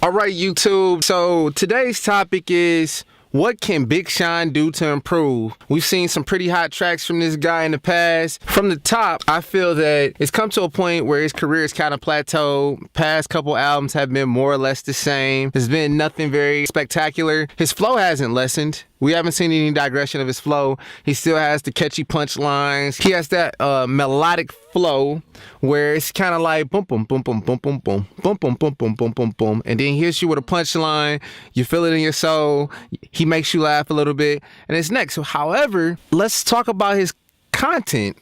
All right, YouTube. So today's topic is, what can Big Sean do to improve? We've seen some pretty hot tracks from this guy in the past. From the top, I feel that it's come to a point where his career is kind of plateaued. Past couple albums have been more or less the same. There's been nothing very spectacular. His flow hasn't lessened. We haven't seen any digression of his flow. He still has the catchy punchlines. He has that melodic flow where it's kind of like boom, boom, boom, boom, boom, boom, boom, boom, boom, boom, boom, boom, boom, boom, and then he hits you with a punchline. You feel it in your soul. He makes you laugh a little bit, and it's next. However, let's talk about his content.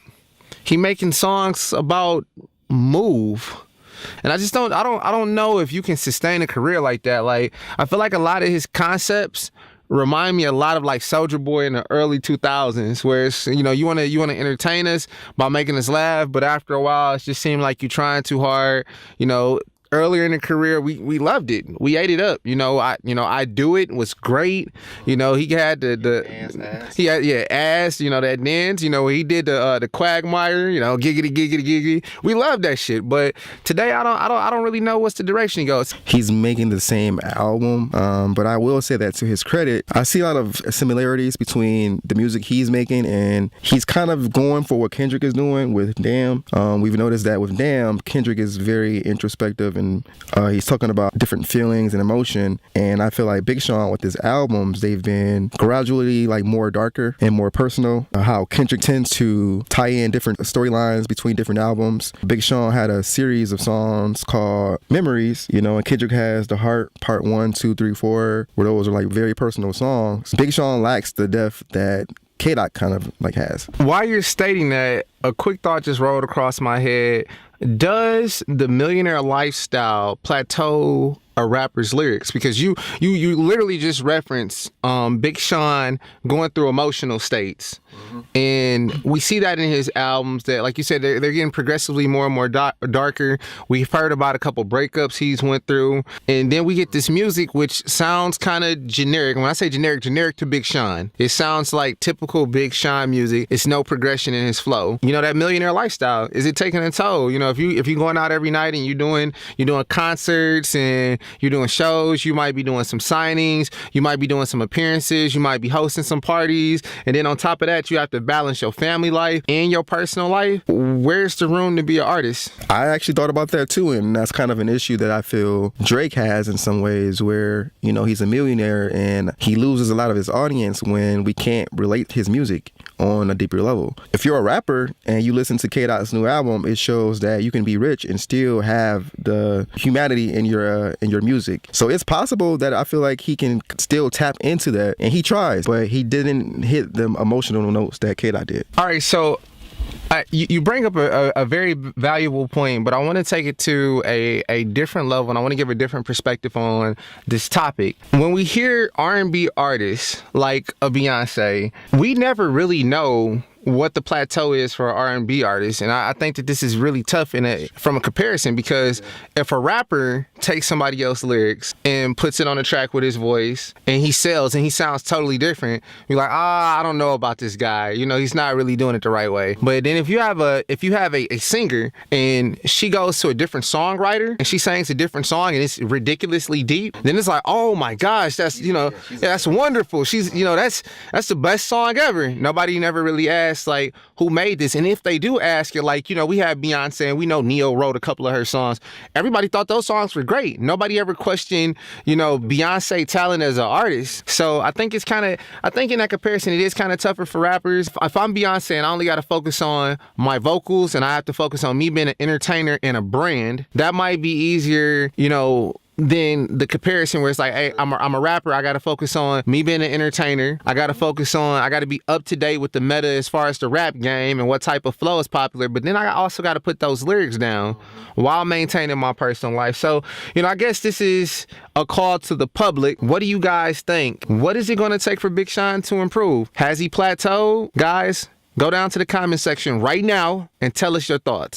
He making songs about move. And I don't know if you can sustain a career like that. Like, I feel like a lot of his concepts remind me a lot of like Soulja Boy in the early 2000s, where it's, you want to entertain us by making us laugh, but after a while it just seemed like you're trying too hard. Earlier in the career, we loved it. We ate it up. I Do It was great. He had ass. That dance. He did the Quagmire. Giggity giggity giggity. We love that shit. But today, I don't really know what's the direction he goes. He's making the same album, but I will say that to his credit, I see a lot of similarities between the music he's making, and he's kind of going for what Kendrick is doing with Damn. We've noticed that with Damn, Kendrick is very introspective, and he's talking about different feelings and emotion. And I feel like Big Sean, with his albums, they've been gradually like more darker and more personal. How Kendrick tends to tie in different storylines between different albums. Big Sean had a series of songs called Memories, and Kendrick has The Heart Part 1, 2, 3, 4, where those are like very personal songs. Big Sean lacks the depth that K-Dot kind of like has. While you're stating that, a quick thought just rolled across my head. Does the millionaire lifestyle plateau a rapper's lyrics? Because you literally just referenced Big Sean going through emotional states. Mm-hmm. And we see that in his albums that, like you said, they're getting progressively more and more darker. We've heard about a couple breakups he's went through. And then we get this music which sounds kind of generic. When I say generic to Big Sean. It sounds like typical Big Sean music. It's no progression in his flow. That millionaire lifestyle, is it taking a toll? If you're going out every night and you're doing concerts and you're doing shows, you might be doing some signings, you might be doing some appearances, you might be hosting some parties, and then on top of that, you have to balance your family life and your personal life. Where's the room to be an artist? I actually thought about that too, and that's kind of an issue that I feel Drake has in some ways, where, he's a millionaire and he loses a lot of his audience when we can't relate his music on a deeper level. If you're a rapper and you listen to K-Dot's new album, it shows that you can be rich and still have the humanity in your music. So it's possible that I feel like he can still tap into that, and he tries, but he didn't hit the emotional notes that K-Dot did. All right, so you bring up a very valuable point, but I want to take it to a different level, and I want to give a different perspective on this topic. When we hear R&B artists like a Beyonce, we never really know what the plateau is for an R&B artist, and I think that this is really tough from a comparison, because if a rapper takes somebody else's lyrics and puts it on a track with his voice, and he sells and he sounds totally different, you're like, I don't know about this guy. He's not really doing it the right way. But then if you have a singer and she goes to a different songwriter and she sings a different song and it's ridiculously deep, then it's like, oh my gosh, that's that's wonderful. She's that's the best song ever. Nobody never really asked like who made this, and if they do ask you, like we have Beyonce and we know Neo wrote a couple of her songs. Everybody thought those songs were great. Nobody ever questioned Beyonce talent as an artist. So I think in that comparison it is kind of tougher for rappers. If I'm Beyonce and I only got to focus on my vocals and I have to focus on me being an entertainer and a brand, that might be easier than the comparison where it's like, hey, I'm a rapper, I gotta focus on me being an entertainer, I gotta be up to date with the meta as far as the rap game and what type of flow is popular, but then I also gotta put those lyrics down while maintaining my personal life. So, I guess this is a call to the public. What do you guys think? What is it gonna take for Big Sean to improve? Has he plateaued? Guys, go down to the comment section right now and tell us your thoughts.